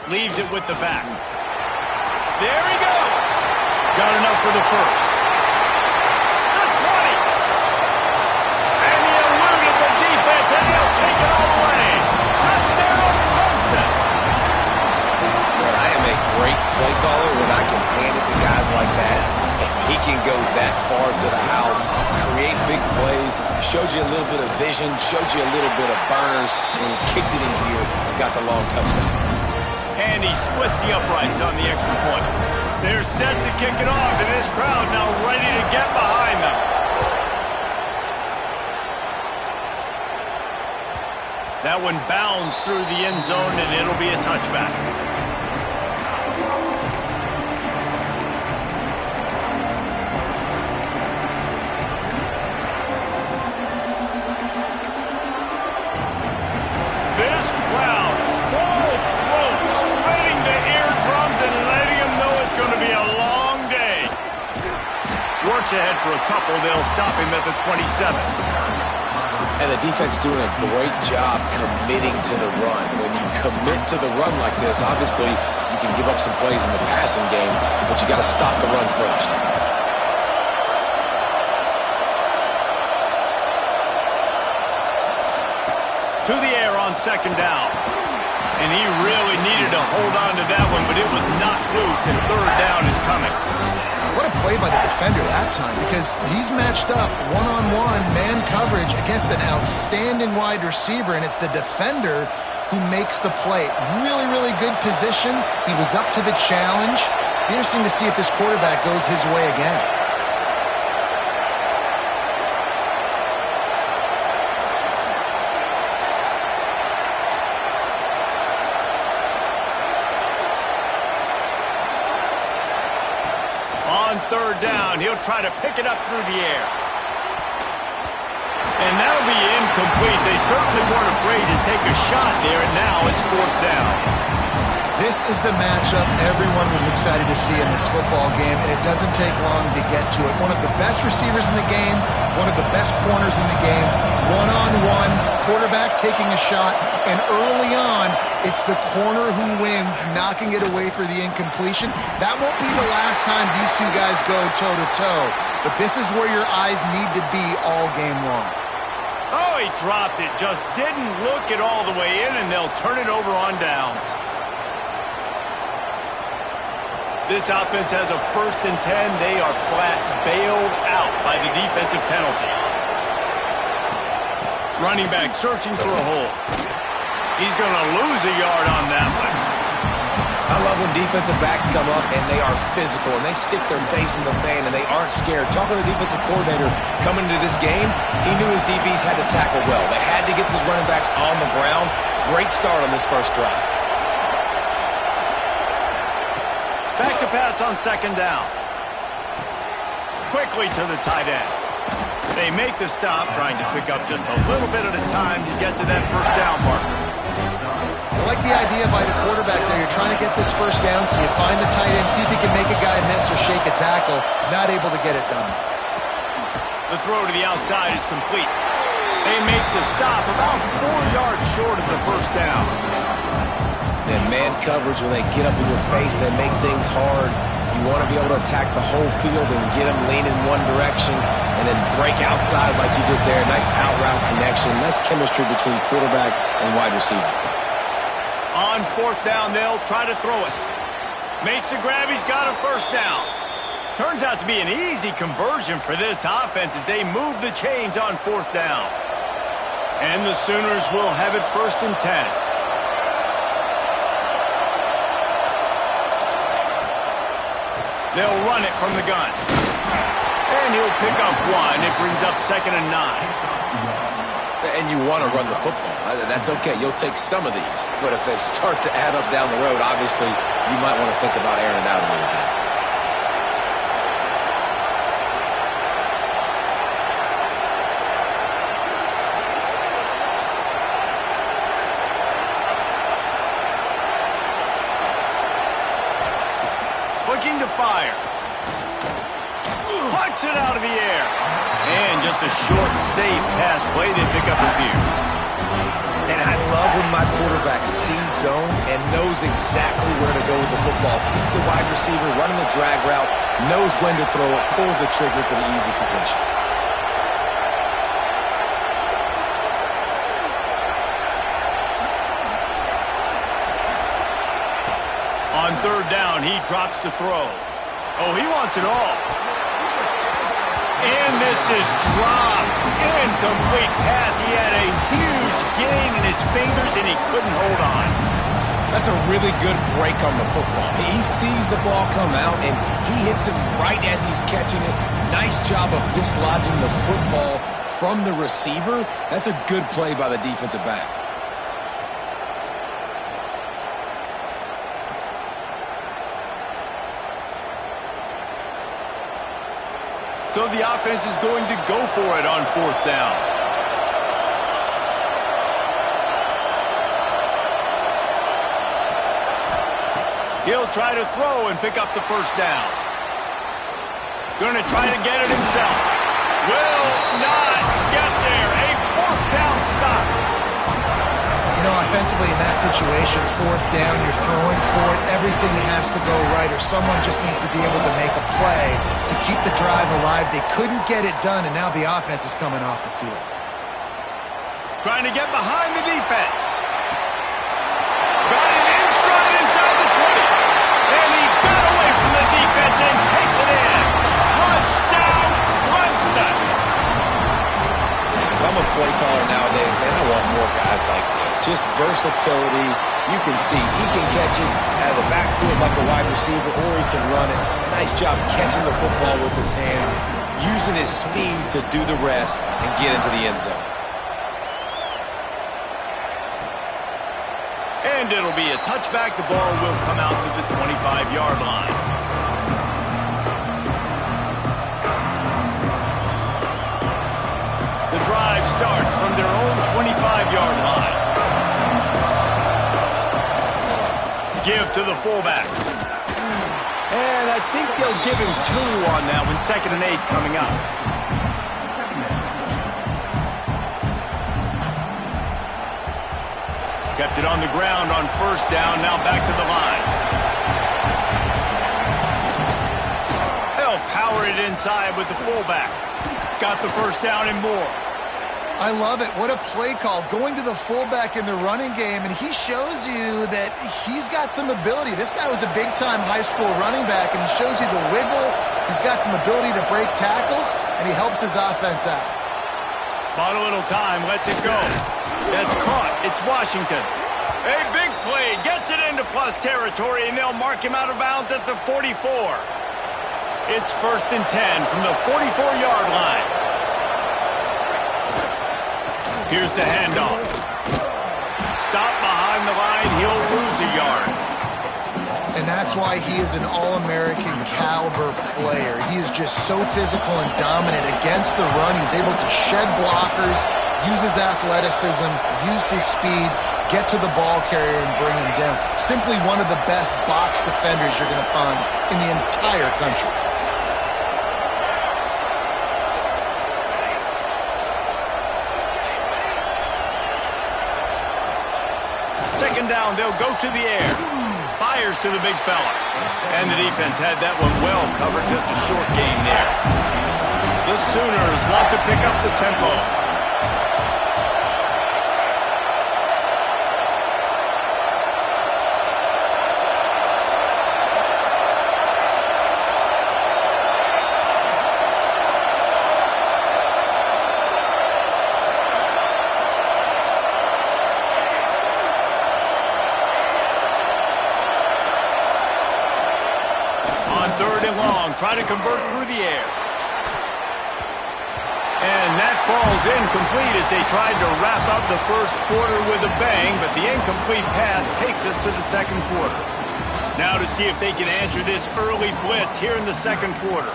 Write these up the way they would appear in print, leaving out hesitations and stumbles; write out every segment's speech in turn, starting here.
Leaves it with the back. There he goes. Got enough for the first. The 20. And he eluded the defense, and he'll take it all away. Touchdown, Clemson. Man, I am a great play caller when I can hand it to guys like that. And he can go that far to the house, create big plays, showed you a little bit of vision, showed you a little bit of burners when he kicked it in gear and got the long touchdown. And he splits the uprights on the extra point. They're set to kick it off, and this crowd now ready to get behind them. That one bounds through the end zone, and it'll be a touchback. This crowd, full throat, spreading the eardrums and letting them know it's going to be a long day. Works ahead for a couple. They'll stop him at the 27. And the defense doing a great job committing to the run. When you commit to the run like this, obviously you can give up some plays in the passing game, but you got to stop the run first. To the air on second down. And he really needed to hold on to that one, but it was knocked loose, and third down is coming. What a play by the defender that time, because he's matched up one-on-one man coverage against an outstanding wide receiver, and it's the defender who makes the play. Really, really good position. He was up to the challenge. Be interesting to see if this quarterback goes his way again. On third down, he'll try to pick it up through the air. And that'll be incomplete. They certainly weren't afraid to take a shot there, and now it's fourth down. This is the matchup everyone was excited to see in this football game, and it doesn't take long to get to it. One of the best receivers in the game, one of the best corners in the game, one-on-one, quarterback taking a shot, and early on, it's the corner who wins, knocking it away for the incompletion. That won't be the last time these two guys go toe-to-toe, but this is where your eyes need to be all game long. Oh, he dropped it. Just didn't look it all the way in, and they'll turn it over on downs. This offense has a 1st and 10. They are flat bailed out by the defensive penalty. Running back searching for a hole. He's going to lose a yard on that one. I love when defensive backs come up and they are physical and they stick their face in the fan and they aren't scared. Talking to the defensive coordinator coming into this game, he knew his DBs had to tackle well. They had to get these running backs on the ground. Great start on this first drive. Back to pass on second down. Quickly to the tight end. They make the stop, trying to pick up just a little bit at a time to get to that first down marker. I like the idea by the quarterback there. You're trying to get this first down, so you find the tight end, see if he can make a guy miss or shake a tackle. Not able to get it done. The throw to the outside is complete. They make the stop about 4 yards short of the first down. And man coverage, when they get up in your face, they make things hard. You want to be able to attack the whole field and get them leaning one direction and then break outside like you did there. Nice out-route connection. Nice chemistry between quarterback and wide receiver. On fourth down, they'll try to throw it. Makes the grab. He's got a first down. Turns out to be an easy conversion for this offense as they move the chains on fourth down. And the Sooners will have it 1st and 10. They'll run it from the gun. And he'll pick up one. It brings up 2nd and 9. And you want to run the football. That's okay. You'll take some of these. But if they start to add up down the road, obviously, you might want to think about airing it out a little bit. Looking to fire. Puts it out of the air. And just a short, safe pass play. They pick up a few. And I love when my quarterback sees zone and knows exactly where to go with the football. Sees the wide receiver running the drag route, knows when to throw it, pulls the trigger for the easy completion. On third down, he drops to throw. Oh, he wants it all. And this is dropped. Incomplete pass. He had a huge gain in his fingers, and he couldn't hold on. That's a really good break on the football. He sees the ball come out, and he hits him right as he's catching it. Nice job of dislodging the football from the receiver. That's a good play by the defensive back. So the offense is going to go for it on fourth down. He'll try to throw and pick up the first down. Going to try to get it himself. Will not get there. A fourth down stop. You know, offensively in that situation, fourth down, you're throwing for it. Everything has to go right, or someone just needs to be able to make a play to keep the drive alive. They couldn't get it done, and now the offense is coming off the field. Trying to get behind the defense. Got it in stride inside the 20. And he got away from the defense and takes it in. Touchdown, Clemson. If I'm a play caller nowadays, man, I want more guys like this. Just versatility. You can see he can catch it out of the backfield like a wide receiver, or he can run it. Nice job catching the football with his hands, using his speed to do the rest and get into the end zone. And it'll be a touchback. The ball will come out to the 25-yard line. The drive starts from their own 25-yard line. Give to the fullback. And I think they'll give him 2 on that one. 2nd and 8 coming up. Kept it on the ground on first down. Now back to the line. They'll power it inside with the fullback. Got the first down and more. I love it. What a play call. Going to the fullback in the running game, and he shows you that he's got some ability. This guy was a big-time high school running back, and he shows you the wiggle. He's got some ability to break tackles, and he helps his offense out. Bought a little time. Lets it go. That's caught. It's Washington. A big play. Gets it into plus territory, and they'll mark him out of bounds at the 44. It's 1st and 10 from the 44-yard line. Here's the handoff. Stop behind the line. He'll lose a yard. And that's why he is an All-American caliber player. He is just so physical and dominant against the run. He's able to shed blockers, use his athleticism, use his speed, get to the ball carrier and bring him down. Simply one of the best box defenders you're going to find in the entire country. Second down, they'll go to the air. Fires to the big fella. And the defense had that one well covered. Just a short gain there. The Sooners want to pick up the tempo. Third and long, try to convert through the air. And that falls incomplete as they tried to wrap up the first quarter with a bang, but the incomplete pass takes us to the second quarter. Now to see if they can answer this early blitz here in the second quarter.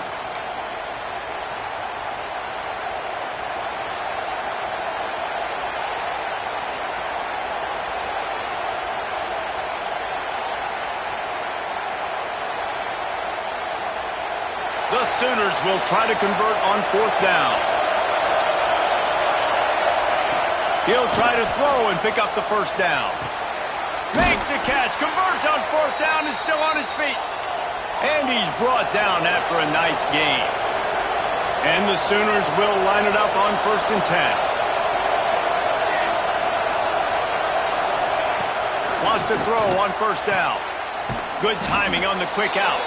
The Sooners will try to convert on fourth down. He'll try to throw and pick up the first down. Makes the catch, converts on fourth down, is still on his feet. And he's brought down after a nice gain. And the Sooners will line it up on 1st and 10. Wants to throw on 1st down. Good timing on the quick out.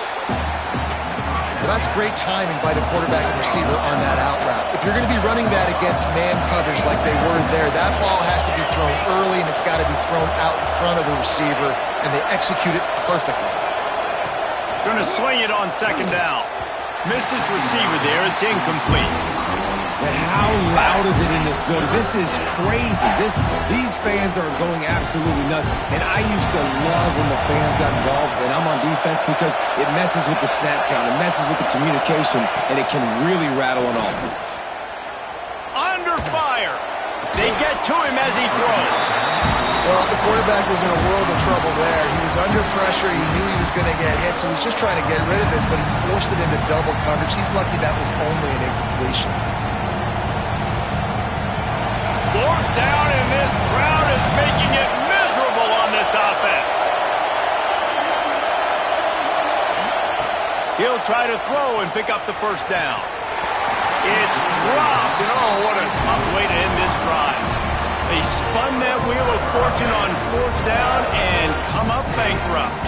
Well, that's great timing by the quarterback and receiver on that out route. If you're going to be running that against man coverage like they were there, that ball has to be thrown early and it's got to be thrown out in front of the receiver, and they execute it perfectly. Going to swing it on 2nd down. Missed his receiver there. It's incomplete. And how loud is it in this building? This is crazy. These fans are going absolutely nuts. And I used to love when the fans got involved, and I'm on defense, because it messes with the snap count. It messes with the communication, and it can really rattle an offense. Under fire. They get to him as he throws. Well, the quarterback was in a world of trouble there. He was under pressure. He knew he was going to get hit, so he was just trying to get rid of it, but he forced it into double coverage. He's lucky that was only an incompletion. 4th down, and this crowd is making it miserable on this offense. He'll try to throw and pick up the 1st down. It's dropped, and oh, what a tough way to end this drive. They spun that wheel of fortune on 4th down and come up bankrupt.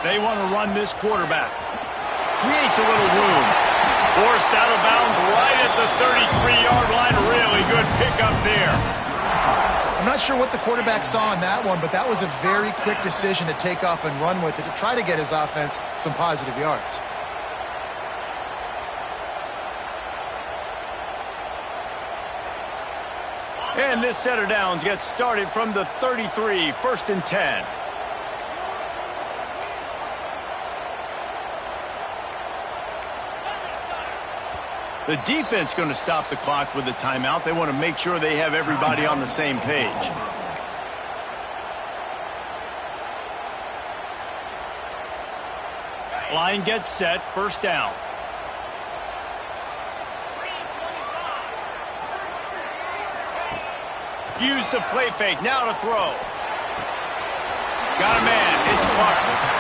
They want to run this quarterback. Creates a little room. Forced out of bounds right at the 33-yard line. Really good pickup there. I'm not sure what the quarterback saw in that one, but that was a very quick decision to take off and run with it to try to get his offense some positive yards. And this set of downs gets started from the 33, 1st and 10. The defense going to stop the clock with a timeout. They want to make sure they have everybody on the same page. Line gets set, 1st down. Use the play fake, now to throw. Got a man, it's Clark.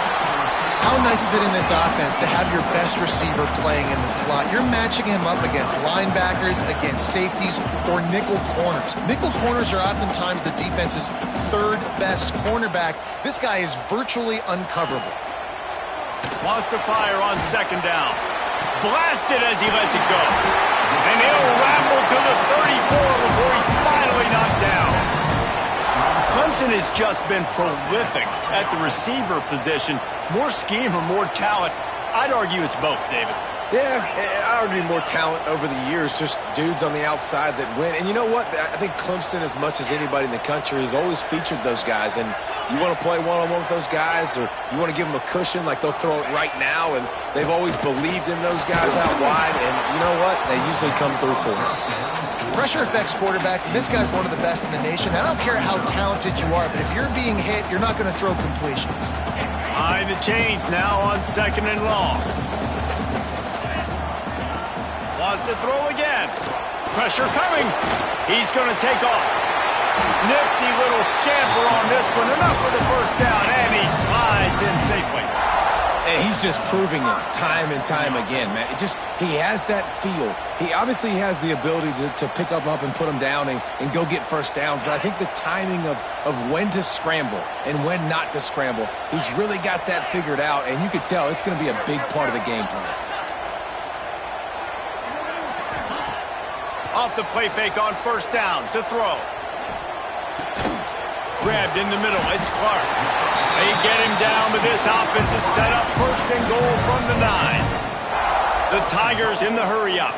How nice is it in this offense to have your best receiver playing in the slot? You're matching him up against linebackers, against safeties, or nickel corners. Nickel corners are oftentimes the defense's 3rd best cornerback. This guy is virtually uncoverable. Wants to fire on 2nd down. Blasted as he lets it go. And he'll ramble to the 34 before he's finally knocked down. Clemson has just been prolific at the receiver position. More scheme or more talent? I'd argue it's both, David. Yeah, I argue more talent over the years, just dudes on the outside that win. And you know what? I think Clemson, as much as anybody in the country, has always featured those guys. And you want to play one-on-one with those guys, or you want to give them a cushion, like they'll throw it right now. And they've always believed in those guys out wide. And you know what? They usually come through for them. Pressure affects quarterbacks, and this guy's one of the best in the nation. I don't care how talented you are, but if you're being hit, you're not going to throw completions. Behind the chains now on 2nd and long. Wants to throw again. Pressure coming. He's going to take off. Nifty little scamper on this one. Enough for the 1st down, and he slides in safely. And he's just proving it time and time again, man. He has that feel. He obviously has the ability to pick up and put them down and go get 1st downs. But I think the timing of when to scramble and when not to scramble, he's really got that figured out. And you could tell it's going to be a big part of the game plan. Off the play fake on 1st down to throw. Grabbed in the middle. It's Clark. They get him down, but this offense is set up 1st and goal from the 9. The Tigers in the hurry up.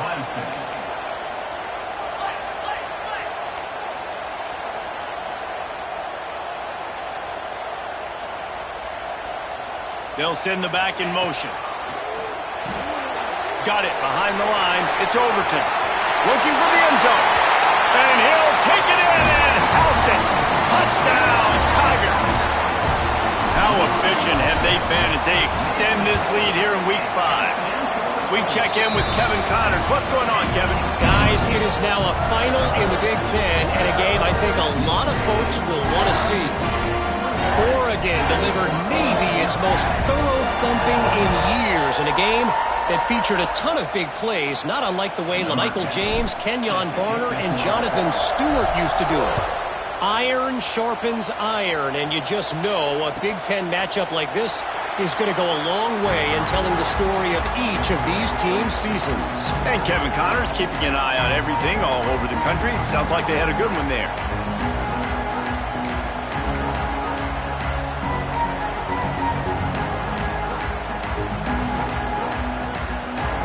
They'll send the back in motion. Got it behind the line. It's Overton. Looking for the end zone. And he'll take it in and house it. Touchdown, Tigers. How efficient position have they been as they extend this lead here in Week 5? We check in with Kevin Connors. What's going on, Kevin? Guys, it is now a final in the Big Ten, and a game I think a lot of folks will want to see. Oregon delivered maybe its most thorough thumping in years in a game that featured a ton of big plays, not unlike the way LaMichael James, Kenyon Barner, and Jonathan Stewart used to do it. Iron sharpens iron, and you just know a Big Ten matchup like this is going to go a long way in telling the story of each of these teams' seasons. And Kevin Connors keeping an eye on everything all over the country. Sounds like they had a good one there.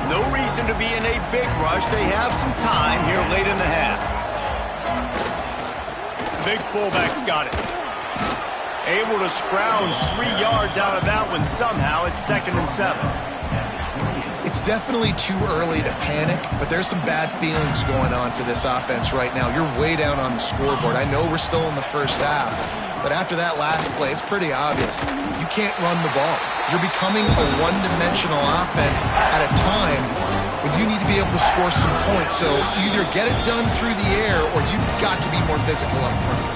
No reason to be in a big rush. They have some time here late in the half. Big fullback's got it. Able to scrounge 3 yards out of that one somehow. It's 2nd and 7. It's definitely too early to panic, but there's some bad feelings going on for this offense right now. You're way down on the scoreboard. I know we're still in the first half, but after that last play, it's pretty obvious. You can't run the ball. You're becoming a one-dimensional offense at a time when you need to be able to score some points. So either get it done through the air or you've got to be more physical up front.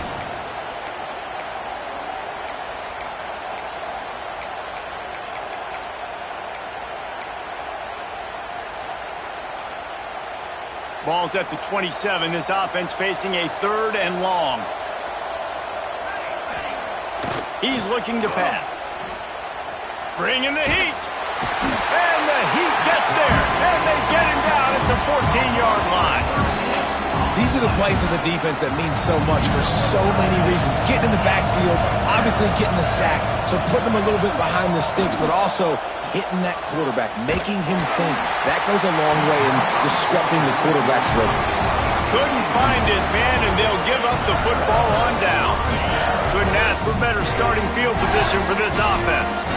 Ball's at the 27. This offense facing a 3rd and long. He's looking to pass. Bringing the heat. And the heat gets there. And they get him down at the 14-yard line. These are the plays as a defense that mean so much for so many reasons. Getting in the backfield, obviously getting the sack, so putting them a little bit behind the sticks, but also hitting that quarterback, making him think. That goes a long way in disrupting the quarterback's rhythm. Couldn't find his man, and they'll give up the football on downs. Couldn't ask for better starting field position for this offense.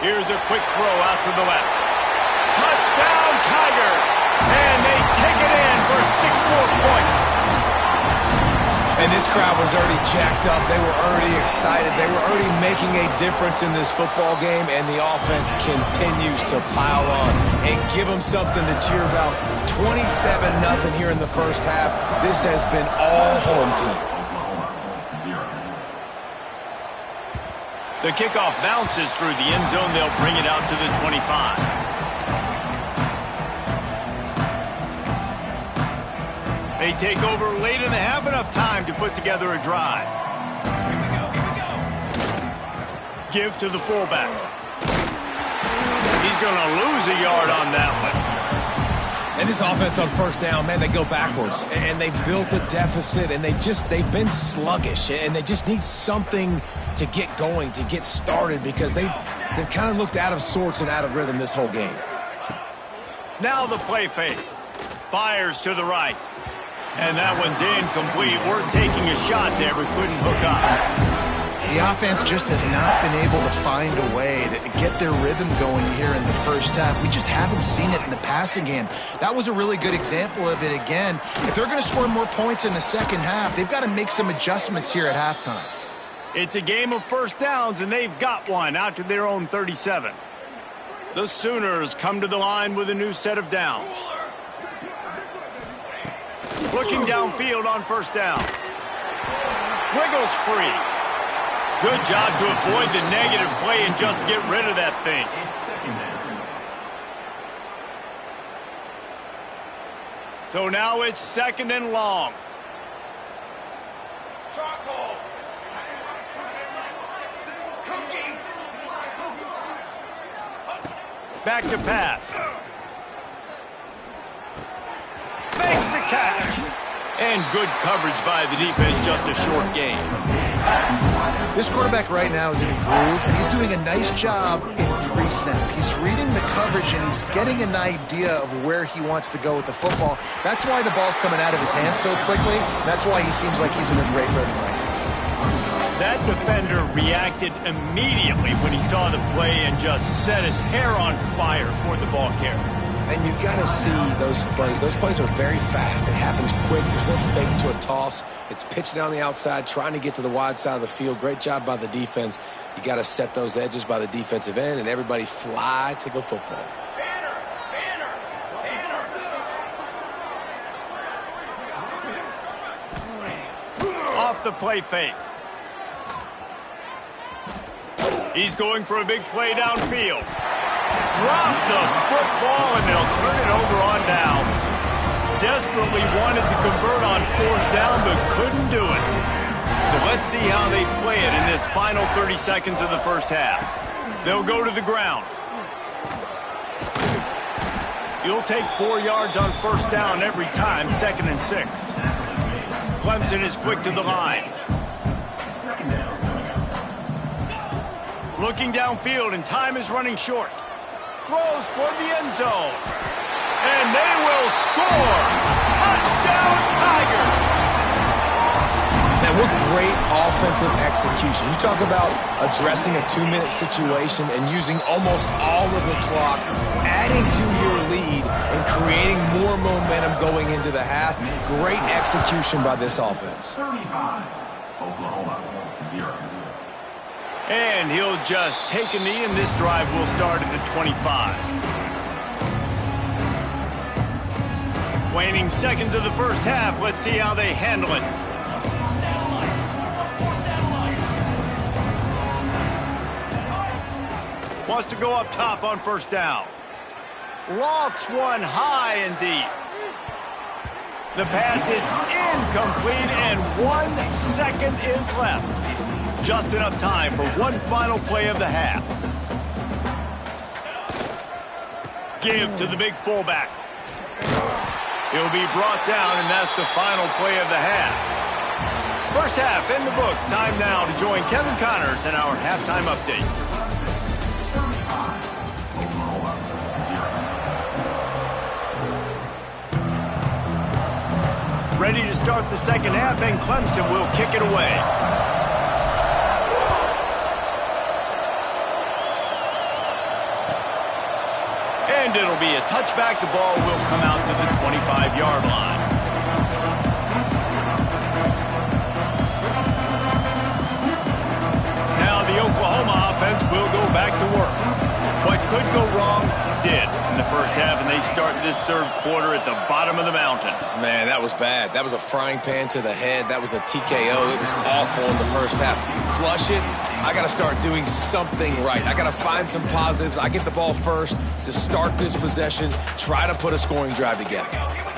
Here's a quick throw out to the left. Touchdown, Tigers! And they take it in for 6 more points. And this crowd was already jacked up. They were already excited. They were already making a difference in this football game, and the offense continues to pile on and give them something to cheer about. 27-0 here in the first half. This has been all home team. The kickoff bounces through the end zone. They'll bring it out to the 25. They take over late in the half, enough time to put together a drive. Give to the fullback. He's going to lose a yard on that one. And this offense on first down, man, they go backwards. And they built a deficit, and they've been sluggish. And they just need something to get going, to get started, because they've kind of looked out of sorts and out of rhythm this whole game. Now the play fake. Fires to the right. And that one's incomplete. We're taking a shot there, but couldn't hook up. The offense just has not been able to find a way to get their rhythm going here in the first half. We just haven't seen it in the passing game. That was a really good example of it again. If they're going to score more points in the second half, they've got to make some adjustments here at halftime. It's a game of first downs, and they've got one out to their own 37. The Sooners come to the line with a new set of downs. Looking downfield on first down. Wiggles free. Good job to avoid the negative play and just get rid of that thing. So now it's 2nd and long. Back to pass. Makes the catch. And good coverage by the defense, just a short gain. This quarterback right now is in a groove, and he's doing a nice job in pre-snap. He's reading the coverage, and he's getting an idea of where he wants to go with the football. That's why the ball's coming out of his hands so quickly. That's why he seems like he's in a great rhythm right now. That defender reacted immediately when he saw the play and just set his hair on fire toward the ball carrier. And you got to see those plays. Those plays are very fast. It happens quick. There's no fake to a toss. It's pitched down the outside, trying to get to the wide side of the field. Great job by the defense. You got to set those edges by the defensive end, and everybody fly to the football. Off the play fake. He's going for a big play downfield. Drop the football, and they'll turn it over on downs. Desperately wanted to convert on 4th down, but couldn't do it. So let's see how they play it in this final 30 seconds of the first half. They'll go to the ground. You'll take 4 yards on 1st down every time, 2nd and 6. Clemson is quick to the line. Looking downfield, and time is running short. Throws toward the end zone. And they will score! Touchdown, Tigers! Man, what great offensive execution. You talk about addressing a 2-minute situation and using almost all of the clock, adding to your lead and creating more momentum going into the half. Great execution by this offense. 35, Oklahoma, 0. And he'll just take a knee, and this drive will start at the 25. Waning seconds of the first half. Let's see how they handle it. Wants to go up top on 1st down. Lofts one high and deep. The pass is incomplete, and 1 second is left. Just enough time for one final play of the half. Give to the big fullback. He'll be brought down, and that's the final play of the half. First half in the books. Time now to join Kevin Connors in our halftime update. 35, Oklahoma, 0. Ready to start the second half, and Clemson will kick it away. And it'll be a touchback. The ball will come out to the 25-yard line. Now the Oklahoma offense will go back to work. What could go wrong did in the first half, and they start this 3rd quarter at the bottom of the mountain. Man, that was bad. That was a frying pan to the head. That was a TKO. It was awful in the first half. Flush it. I got to start doing something right. I got to find some positives. I get the ball first to start this possession, try to put a scoring drive together.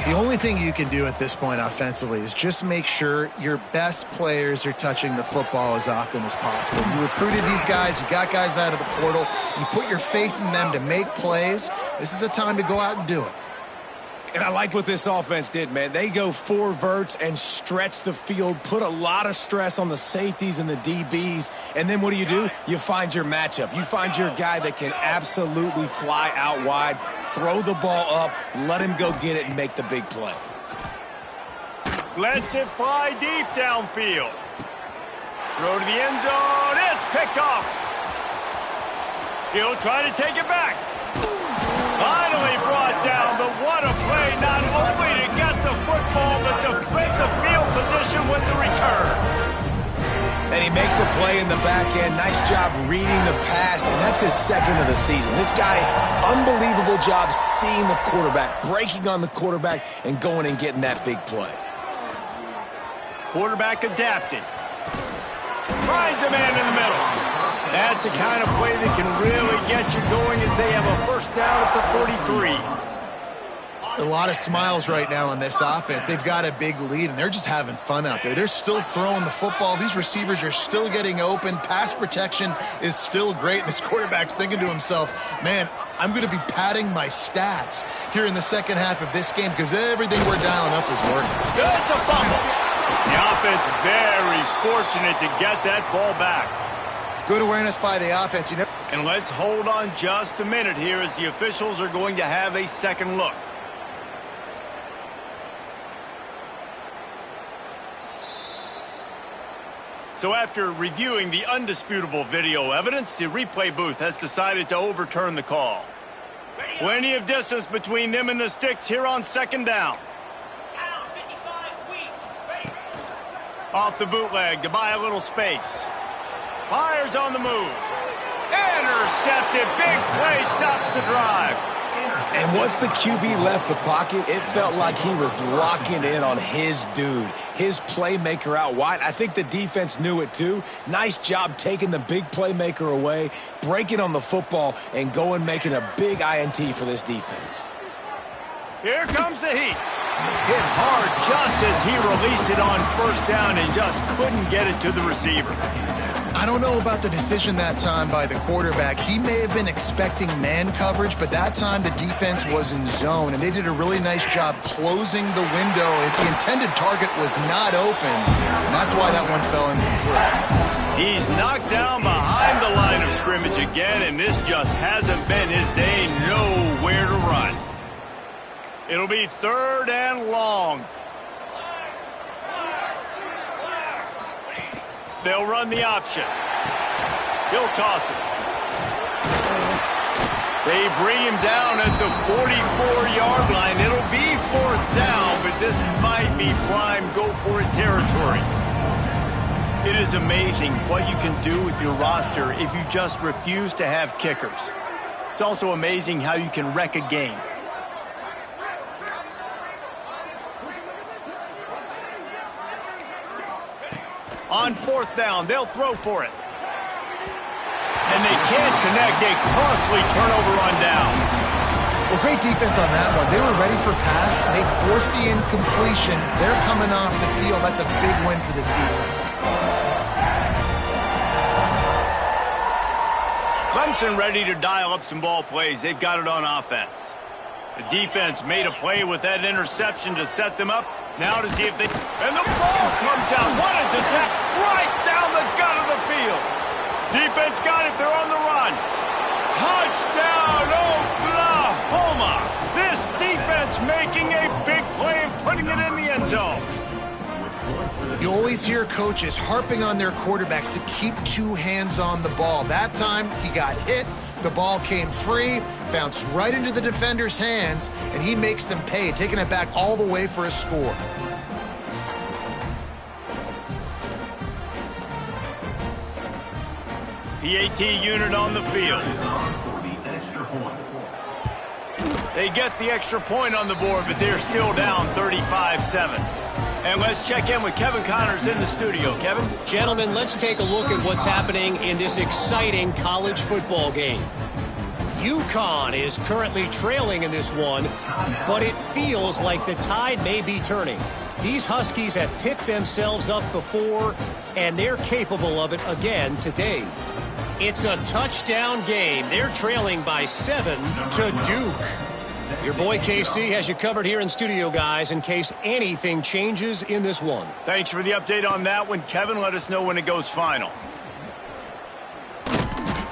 The only thing you can do at this point offensively is just make sure your best players are touching the football as often as possible. You recruited these guys, you got guys out of the portal, you put your faith in them to make plays. This is a time to go out and do it. And I like what this offense did, man. They go 4 verts and stretch the field, put a lot of stress on the safeties and the DBs. And then what do? You find your matchup. You find your guy that can absolutely fly out wide, throw the ball up, let him go get it and make the big play. Lets it fly deep downfield. Throw to the end zone. It's picked off. He'll try to take it back. Finally brought down, but what a play, not only to get the football, but to flip the field position with the return. And he makes a play in the back end. Nice job reading the pass, and that's his 2nd of the season. This guy, unbelievable job seeing the quarterback, breaking on the quarterback, and going and getting that big play. Quarterback adapting. Finds a man in the middle. That's the kind of play that can really get you going as they have a 1st down at the 43. A lot of smiles right now on this offense. They've got a big lead, and they're just having fun out there. They're still throwing the football. These receivers are still getting open. Pass protection is still great. This quarterback's thinking to himself, man, I'm going to be padding my stats here in the second half of this game because everything we're dialing up is working. It's a fumble. The offense very fortunate to get that ball back. Good awareness by the offense. And let's hold on just a minute here as the officials are going to have a second look. So after reviewing the undisputable video evidence, the replay booth has decided to overturn the call. Plenty of distance between them and the sticks here on second down. Off the bootleg to buy a little space. Fires on the move. Intercepted. Big play stops the drive. And once the QB left the pocket, it felt like he was locking in on his dude, his playmaker out wide. I think the defense knew it too. Nice job taking the big playmaker away, breaking on the football, and going making a big INT for this defense. Here comes the heat. Hit hard just as he released it on first down and just couldn't get it to the receiver. I don't know about the decision that time by the quarterback. He may have been expecting man coverage, but that time the defense was in zone, and they did a really nice job closing the window. The intended target was not open, and that's why that one fell incomplete. He's knocked down behind the line of scrimmage again, and this just hasn't been his day. Nowhere to run. It'll be 3rd and long. They'll run the option. He'll toss it. They bring him down at the 44-yard line. It'll be 4th down, but this might be prime go-for-it territory. It is amazing what you can do with your roster if you just refuse to have kickers. It's also amazing how you can wreck a game. On 4th down, they'll throw for it. And they can't connect. A costly turnover on downs. Well, great defense on that one. They were ready for pass, and they forced the incompletion. They're coming off the field. That's a big win for this defense. Clemson ready to dial up some ball plays. They've got it on offense. The defense made a play with that interception to set them up. Now to see if they... And the ball comes out. What a disaster. Right down the gut of the field. Defense got it. They're on the run. Touchdown, Oklahoma. This defense making a big play and putting it in the end zone. You always hear coaches harping on their quarterbacks to keep 2 hands on the ball. That time, he got hit. The ball came free, bounced right into the defender's hands, and he makes them pay, taking it back all the way for a score. PAT unit on the field. They get the extra point on the board, but they're still down 35-7. And let's check in with Kevin Connors in the studio. Kevin? Gentlemen, let's take a look at what's happening in this exciting college football game. UConn is currently trailing in this one, but it feels like the tide may be turning. These Huskies have picked themselves up before, and they're capable of it again today. It's a touchdown game. They're trailing by 7 to Duke. Your boy KC has you covered here in studio, guys, in case anything changes in this one. Thanks for the update on that one, Kevin. Let us know when it goes final.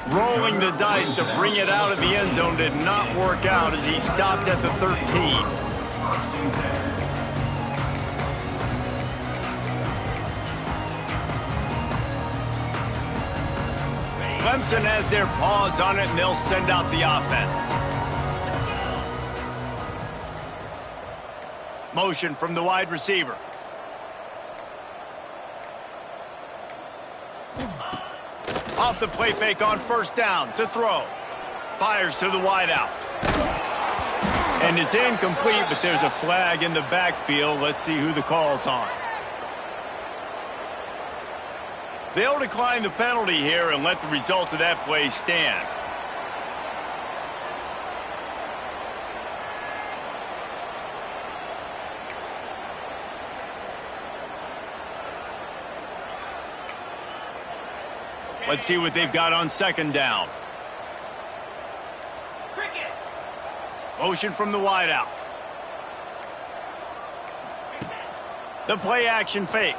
Rolling the dice to bring it out of the end zone did not work out as he stopped at the 13. Clemson has their paws on it, and they'll send out the offense. Motion from the wide receiver. Off the play fake on first down to throw. Fires to the wideout. And it's incomplete, but there's a flag in the backfield. Let's see who the call's on. They'll decline the penalty here and let the result of that play stand. Let's see what they've got on second down. Motion from the wideout. The play action fake.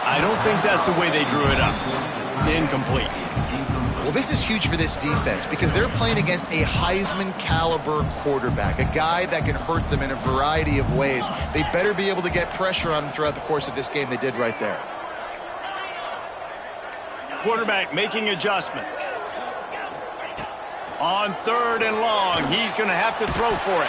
I don't think that's the way they drew it up. Incomplete. Well, this is huge for this defense because they're playing against a Heisman caliber quarterback, a guy that can hurt them in a variety of ways. They better be able to get pressure on them throughout the course of this game. They did right there. Quarterback making adjustments. On 3rd and long, he's going to have to throw for it.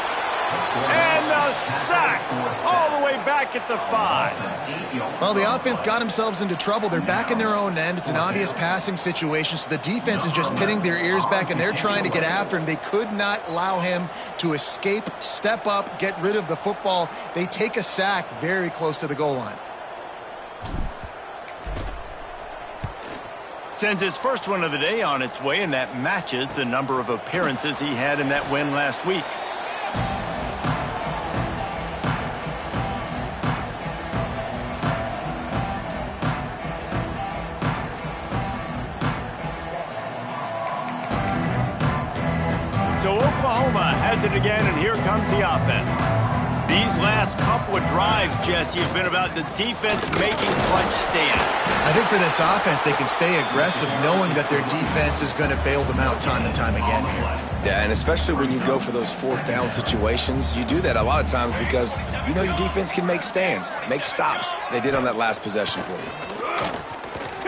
And the sack all the way back at the 5. Well, the offense got themselves into trouble. They're back in their own end. It's an obvious passing situation, so the defense is just pinning their ears back, and they're trying to get after him. They could not allow him to escape, step up, get rid of the football. They take a sack very close to the goal line. Sends his first one of the day on its way, and that matches the number of appearances he had in that win last week. So Oklahoma has it again, and here comes the offense. These last couple of drives, Jesse, have been about the defense making clutch stand. I think for this offense, they can stay aggressive knowing that their defense is going to bail them out time and time again here. Yeah, and especially when you go for those 4th down situations, you do that a lot of times because you know your defense can make stands, make stops. They did on that last possession for you.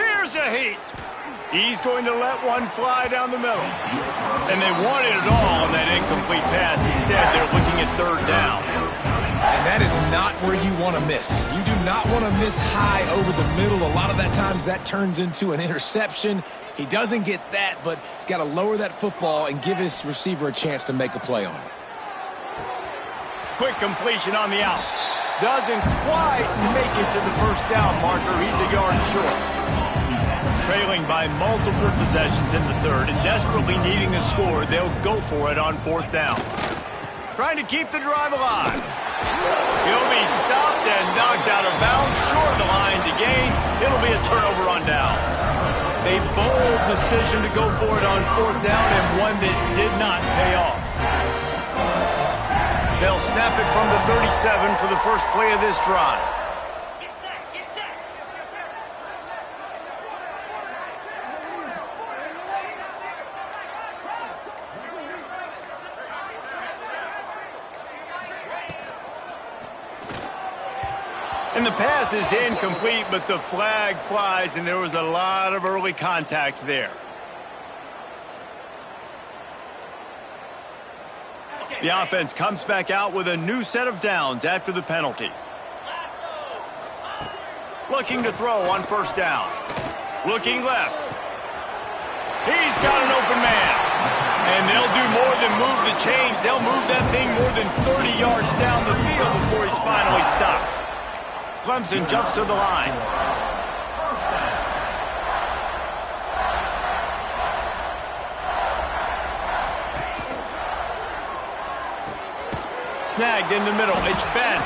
Here's a heat. He's going to let one fly down the middle. And they wanted it all on that incomplete pass. Instead, they're looking at 3rd down. And that is not where you want to miss. You do not want to miss high over the middle. A lot of that times that turns into an interception. He doesn't get that, but he's got to lower that football and give his receiver a chance to make a play on it. Quick completion on the out. Doesn't quite make it to the 1st down marker. He's a yard short. Trailing by multiple possessions in the 3rd and desperately needing a score, they'll go for it on 4th down. Trying to keep the drive alive. He'll be stopped and knocked out of bounds, short of the line to gain. It'll be a turnover on downs. A bold decision to go for it on 4th down, and one that did not pay off. They'll snap it from the 37 for the first play of this drive. And the pass is incomplete, but the flag flies, and there was a lot of early contact there. The offense comes back out with a new set of downs after the penalty. Looking to throw on 1st down. Looking left. He's got an open man. And they'll do more than move the chains. They'll move that thing more than 30 yards down the field before he's finally stopped. Clemson jumps to the line. Snagged in the middle. It's bent.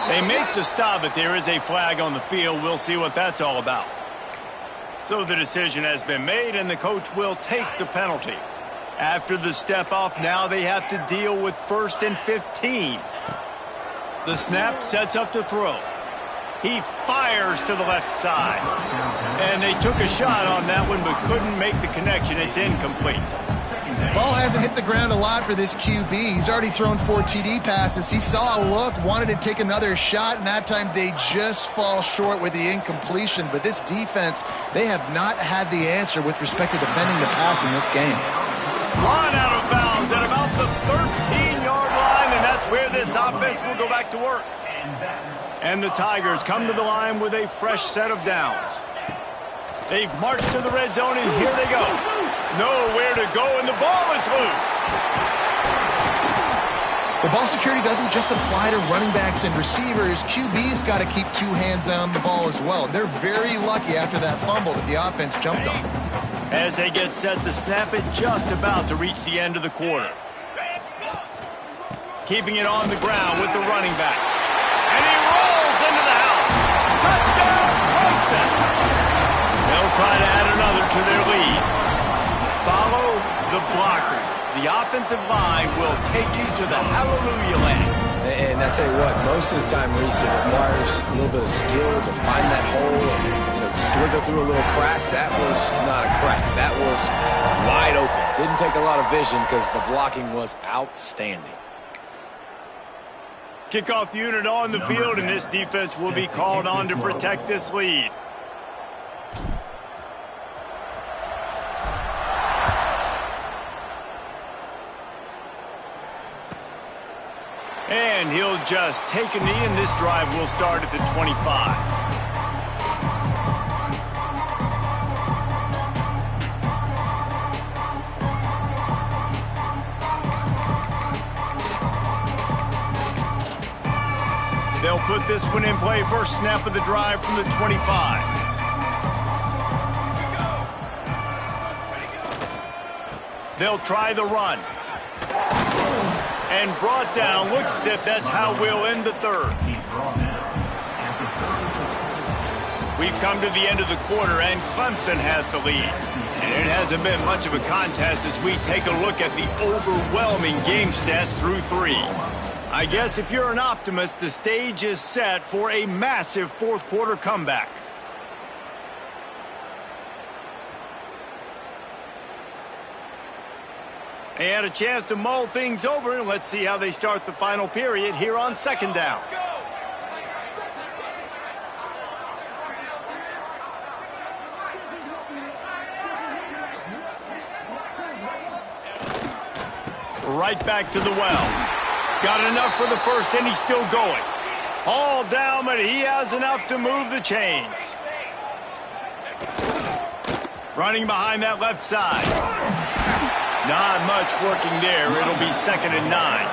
They make the stop, but there is a flag on the field. We'll see what that's all about. So the decision has been made, and the coach will take the penalty. After the step off, now they have to deal with 1st and 15. The snap sets up to throw. He fires to the left side. And they took a shot on that one, but couldn't make the connection. It's incomplete. Ball hasn't hit the ground a lot for this QB. He's already thrown 4 TD passes. He saw a look, wanted to take another shot, and that time they just fall short with the incompletion. But this defense, they have not had the answer with respect to defending the pass in this game. Run out of bounds at about the 13-yard line, and that's where this offense will go back to work. And the Tigers come to the line with a fresh set of downs. They've marched to the red zone, and here they go. Nowhere to go, and the ball is loose. The ball security doesn't just apply to running backs and receivers. QB's got to keep 2 hands on the ball as well. They're very lucky after that fumble that the offense jumped on. As they get set to snap it, just about to reach the end of the quarter. Keeping it on the ground with the running back. And he rolls into the house. Touchdown, Clemson. They'll try to add another to their lead. Follow the blockers. The offensive line will take you to the hallelujah land. And I tell you what, most of the time, Reese, it requires a little bit of skill to find that hole and slither through a little crack. That was not a crack. That was wide open. Didn't take a lot of vision because the blocking was outstanding. Kickoff unit on the field, and this defense will be called on to protect this lead. And he'll just take a knee, and this drive will start at the 25. They'll put this one in play. First snap of the drive from the 25. They'll try the run. And brought down. Looks as if that's how we'll end the third. We've come to the end of the quarter, and Clemson has the lead. And it hasn't been much of a contest as we take a look at the overwhelming game stats through 3. I guess if you're an optimist, the stage is set for a massive fourth quarter comeback. They had a chance to mull things over, and let's see how they start the final period here on second down. Right back to the well. Got enough for the first, and he's still going. All down, but he has enough to move the chains. Running behind that left side. Not much working there. It'll be 2nd and 9.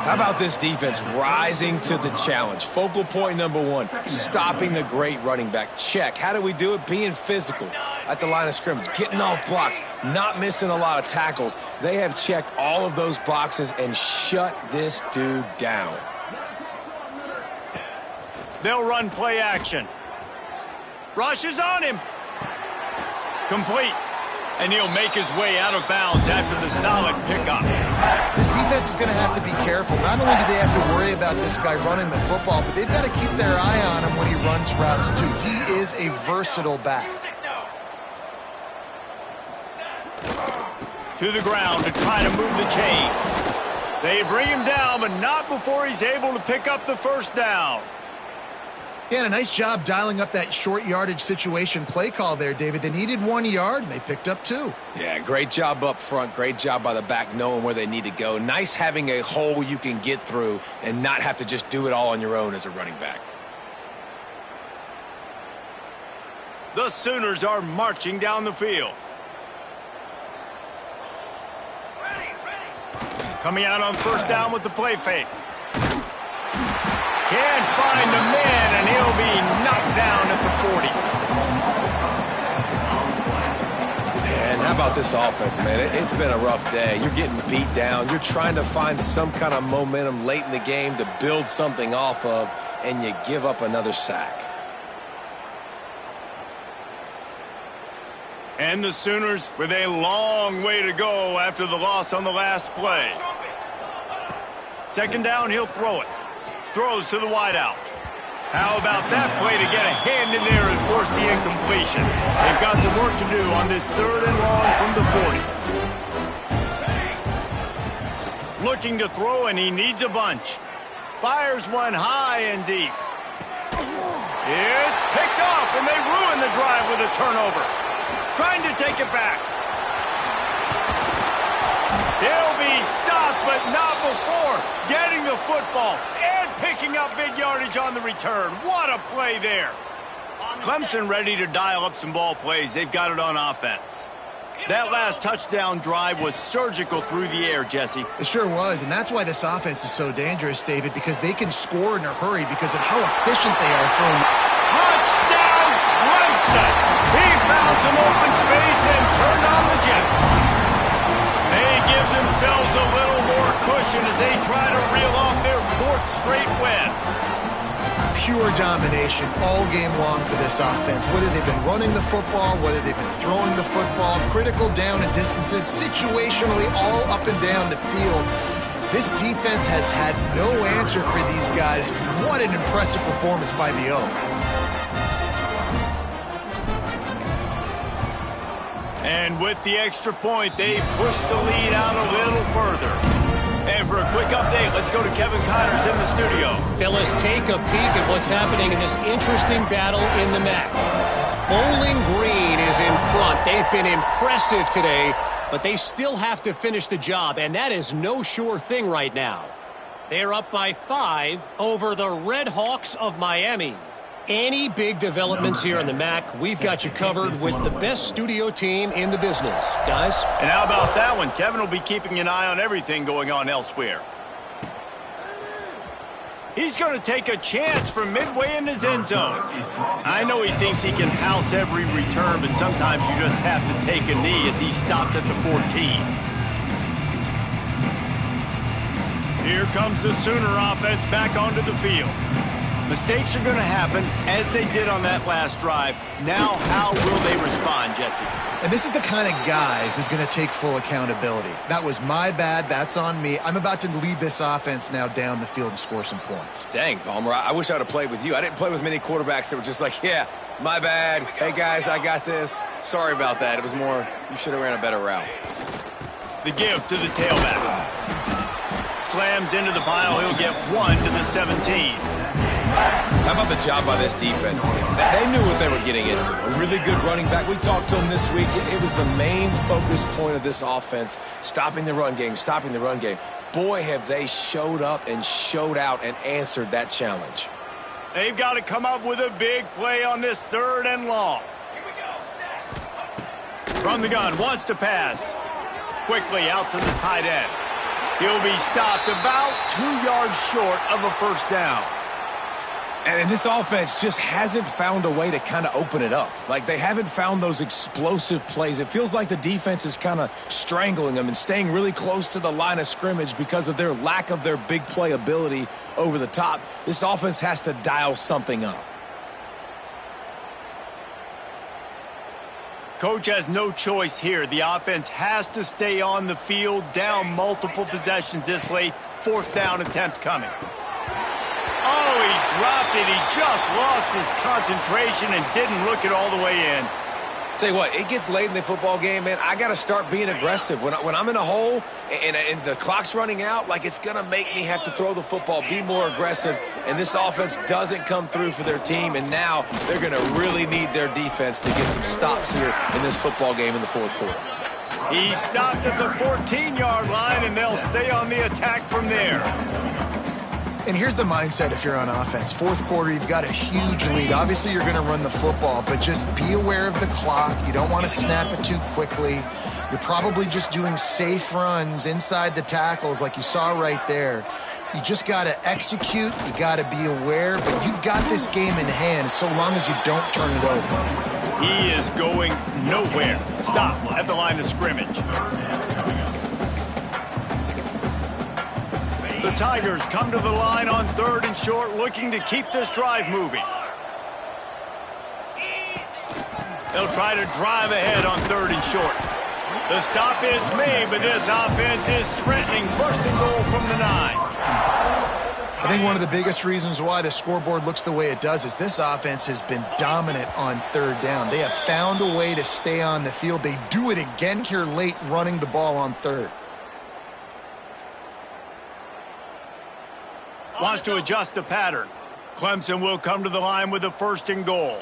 How about this defense rising to the challenge? Focal point number 1, stopping the great running back. Check. How do we do it? Being physical at the line of scrimmage, getting off blocks, not missing a lot of tackles. They have checked all of those boxes and shut this dude down. They'll run play action. Rush is on him. Complete. And he'll make his way out of bounds after the solid pickup. This defense is going to have to be careful. Not only do they have to worry about this guy running the football, but they've got to keep their eye on him when he runs routes too. He is a versatile back. To the ground to try to move the chains. They bring him down, but not before he's able to pick up the first down. Yeah, and a nice job dialing up that short yardage situation play call there, David. They needed 1 yard, and they picked up 2. Yeah, great job up front. Great job by the back knowing where they need to go. Nice having a hole you can get through and not have to just do it all on your own as a running back. The Sooners are marching down the field. Coming out on first down with the play fake. Can't find the man, and he'll be knocked down at the 40. Man, how about this offense, man? It's been a rough day. You're getting beat down. You're trying to find some kind of momentum late in the game to build something off of, and you give up another sack. And the Sooners with a long way to go after the loss on the last play. Second down, he'll throw it. Throws to the wideout. How about that play to get a hand in there and force the incompletion? They've got some work to do on this 3rd and long from the 40. Looking to throw, and he needs a bunch. Fires one high and deep. It's picked off, and they ruin the drive with a turnover. Trying to take it back. He'll be stopped, but not before getting the football and picking up big yardage on the return. What a play there. Clemson ready to dial up some ball plays. They've got it on offense. That last touchdown drive was surgical through the air, Jesse. It sure was, and that's why this offense is so dangerous, David, because they can score in a hurry because of how efficient they are throwing. Touchdown, Clemson! He found some open space and turned on the Jets. They give themselves a little more cushion as they try to reel off their 4th straight win. Pure domination all game long for this offense. Whether they've been running the football, whether they've been throwing the football, critical down and distances, situationally all up and down the field. This defense has had no answer for these guys. What an impressive performance by the O. And with the extra point, they push the lead out a little further. And for a quick update, let's go to Kevin Connors in the studio. Phyllis, take a peek at what's happening in this interesting battle in the MAC. Bowling Green is in front. They've been impressive today, but they still have to finish the job, and that is no sure thing right now. They're up by 5 over the Red Hawks of Miami. Any big developments here in the MAC, we've got you covered with the best studio team in the business. Guys? And how about that one? Kevin will be keeping an eye on everything going on elsewhere. He's going to take a chance from midway in his end zone. I know he thinks he can house every return, but sometimes you just have to take a knee as he stopped at the 14. Here comes the Sooner offense back onto the field. Mistakes are going to happen, as they did on that last drive. Now, how will they respond, Jesse? And this is the kind of guy who's going to take full accountability. That was my bad. That's on me. I'm about to lead this offense now down the field and score some points. Dang, Palmer, I wish I would have played with you. I didn't play with many quarterbacks that were just like, yeah, my bad. Hey, guys, I got this. Sorry about that. It was more, you should have ran a better route. The give to the tailback. Slams into the pile. He'll get 1 to the 17. How about the job by this defense? They knew what they were getting into. A really good running back. We talked to him this week. It was the main focus point of this offense, stopping the run game, stopping the run game. Boy, have they showed up and showed out and answered that challenge. They've got to come up with a big play on this 3rd and long. From the gun, wants to pass. Quickly out to the tight end. He'll be stopped about 2 yards short of a first down. And this offense just hasn't found a way to kind of open it up. Like, they haven't found those explosive plays. It feels like the defense is kind of strangling them and staying really close to the line of scrimmage because of their lack of their big play ability over the top. This offense has to dial something up. Coach has no choice here. The offense has to stay on the field, down multiple possessions this late. 4th down attempt coming. Oh, he dropped it. He just lost his concentration and didn't look it all the way in. Tell you what, it gets late in the football game, man. I got to start being aggressive. When I'm in a hole and the clock's running out, like, it's going to make me have to throw the football, be more aggressive. And this offense doesn't come through for their team, and now they're going to really need their defense to get some stops here in this football game in the 4th quarter. He stopped at the 14-yard line, and they'll stay on the attack from there. And here's the mindset if you're on offense. 4th quarter, you've got a huge lead. Obviously, you're going to run the football, but just be aware of the clock. You don't want to snap it too quickly. You're probably just doing safe runs inside the tackles like you saw right there. You just got to execute. You got to be aware, but you've got this game in hand so long as you don't turn it over. He is going nowhere. Stop at the line of scrimmage. The Tigers come to the line on 3rd and short, looking to keep this drive moving. They'll try to drive ahead on 3rd and short. The stop is made, but this offense is threatening 1st and goal from the 9. I think one of the biggest reasons why the scoreboard looks the way it does is this offense has been dominant on 3rd down. They have found a way to stay on the field. They do it again here late, running the ball on 3rd. Wants to adjust the pattern. Clemson will come to the line with a 1st and goal.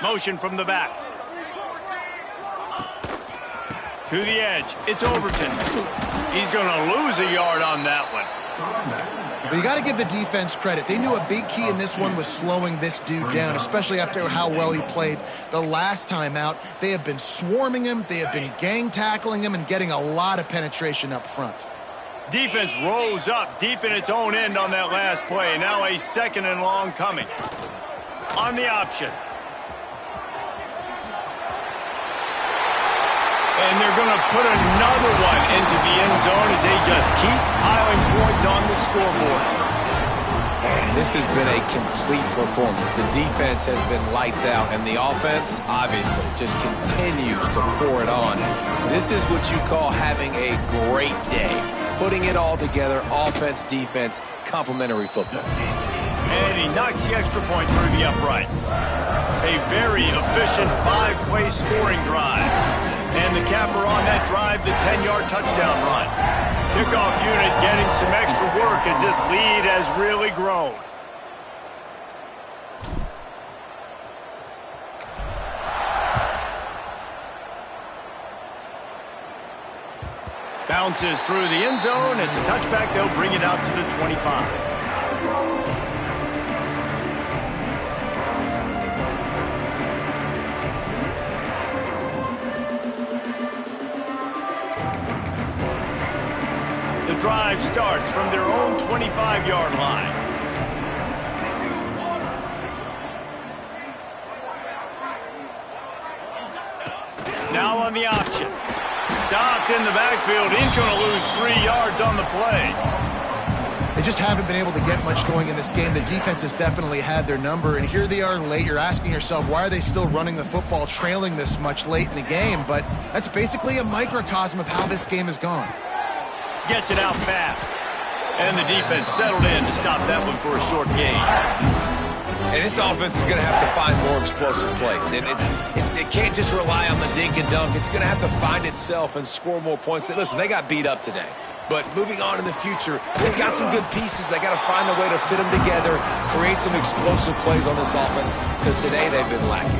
Motion from the back. To the edge. It's Overton. He's going to lose a yard on that one. But you got to give the defense credit. They knew a big key in this one was slowing this dude down, especially after how well he played the last time out. They have been swarming him. They have been gang tackling him and getting a lot of penetration up front. Defense rose up deep in its own end on that last play. Now a 2nd and long coming. On the option. And they're going to put another one into the end zone as they just keep piling points on the scoreboard. And this has been a complete performance. The defense has been lights out, and the offense, obviously, just continues to pour it on. This is what you call having a great day. Putting it all together, offense, defense, complementary football. And he knocks the extra point through the uprights. A very efficient 5-play scoring drive. And the capper on that drive, the 10-yard touchdown run. Kickoff unit getting some extra work as this lead has really grown. Bounces through the end zone. It's a touchback. They'll bring it out to the 25. The drive starts from their own 25-yard line. Now on the option. Stopped in the backfield. He's going to lose 3 yards on the play. They just haven't been able to get much going in this game. The defense has definitely had their number, and here they are late. You're asking yourself, why are they still running the football, trailing this much late in the game? But that's basically a microcosm of how this game has gone. Gets it out fast. And the defense settled in to stop that one for a short gain. And this offense is going to have to find more explosive plays. And it can't just rely on the dink and dunk. It's going to have to find itself and score more points. Listen, they got beat up today. But moving on in the future, they've got some good pieces. They got to find a way to fit them together, create some explosive plays on this offense, because today they've been lacking.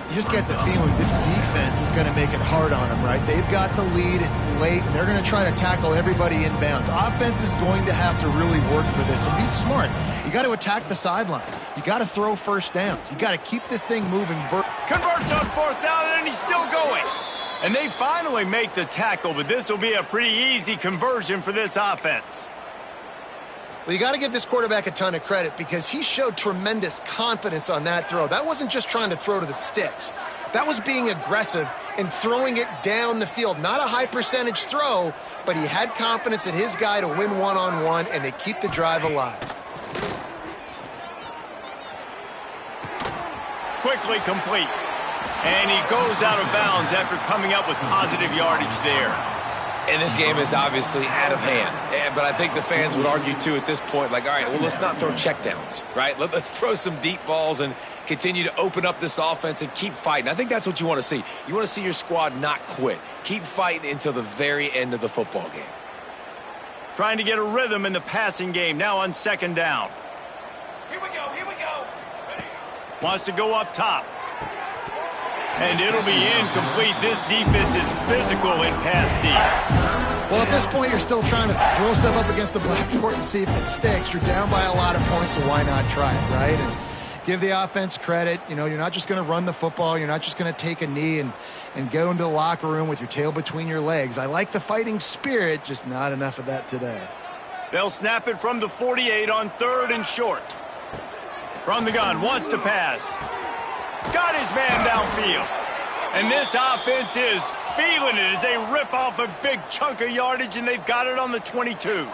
You just get the feeling this defense is going to make it hard on them, right? They've got the lead, it's late, and they're going to try to tackle everybody inbounds. Offense is going to have to really work for this and be smart. You got to attack the sidelines. You got to throw first downs. You got to keep this thing moving. Converts on 4th down, and he's still going. And they finally make the tackle, but this will be a pretty easy conversion for this offense. Well, you got to give this quarterback a ton of credit because he showed tremendous confidence on that throw. That wasn't just trying to throw to the sticks. That was being aggressive and throwing it down the field. Not a high percentage throw, but he had confidence in his guy to win one-on-one, and they keep the drive alive. Quickly complete. And he goes out of bounds after coming up with positive yardage there. And this game is obviously out of hand. But I think the fans would argue, too, at this point, like, all right, well, let's not throw checkdowns, right? Let's throw some deep balls and continue to open up this offense and keep fighting. I think that's what you want to see. You want to see your squad not quit. Keep fighting until the very end of the football game. Trying to get a rhythm in the passing game, now on 2nd down. Here we go, here we go. Wants to go up top. And it'll be incomplete. This defense is physical in pass deep. Well, at this point, you're still trying to throw stuff up against the blackboard and see if it sticks. You're down by a lot of points, so why not try it, right? And give the offense credit. You know, you're not just going to run the football. You're not just going to take a knee and go into the locker room with your tail between your legs. I like the fighting spirit, just not enough of that today. They'll snap it from the 48 on 3rd and short. From the gun, wants to pass. Got his man downfield. And this offense is feeling it as they rip off a big chunk of yardage, and they've got it on the 22.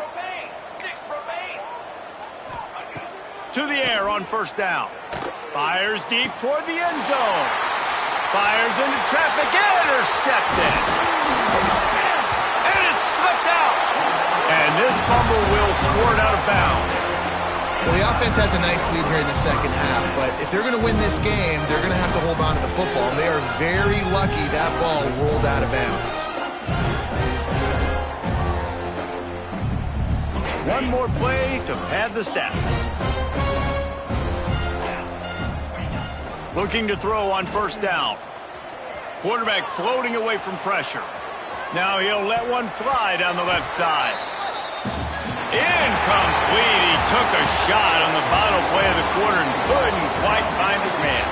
To the air on 1st down. Fires deep toward the end zone. Fires into traffic, intercepted. And is slipped out. And this fumble will squirt out of bounds. Well, the offense has a nice lead here in the 2nd half, but if they're going to win this game, they're going to have to hold on to the football. They are very lucky that ball rolled out of bounds. One more play to pad the stats. Looking to throw on 1st down. Quarterback floating away from pressure. Now he'll let one fly down the left side. Incomplete. He took a shot on the final play of the quarter and couldn't quite find his man.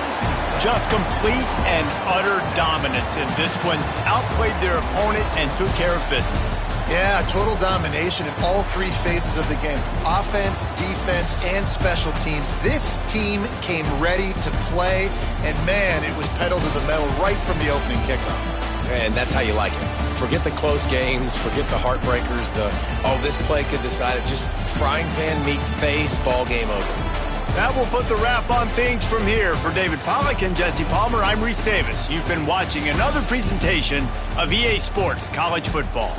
Just complete and utter dominance in this one. Outplayed their opponent and took care of business. Yeah, total domination in all 3 phases of the game. Offense, defense, and special teams. This team came ready to play, and man, it was pedal to the metal right from the opening kickoff. And that's how you like it. Forget the close games, forget the heartbreakers, this play could decide it. Just frying pan meet face, ball game over. That will put the wrap on things from here. For David Pollack and Jesse Palmer, I'm Reese Davis. You've been watching another presentation of EA Sports College Football.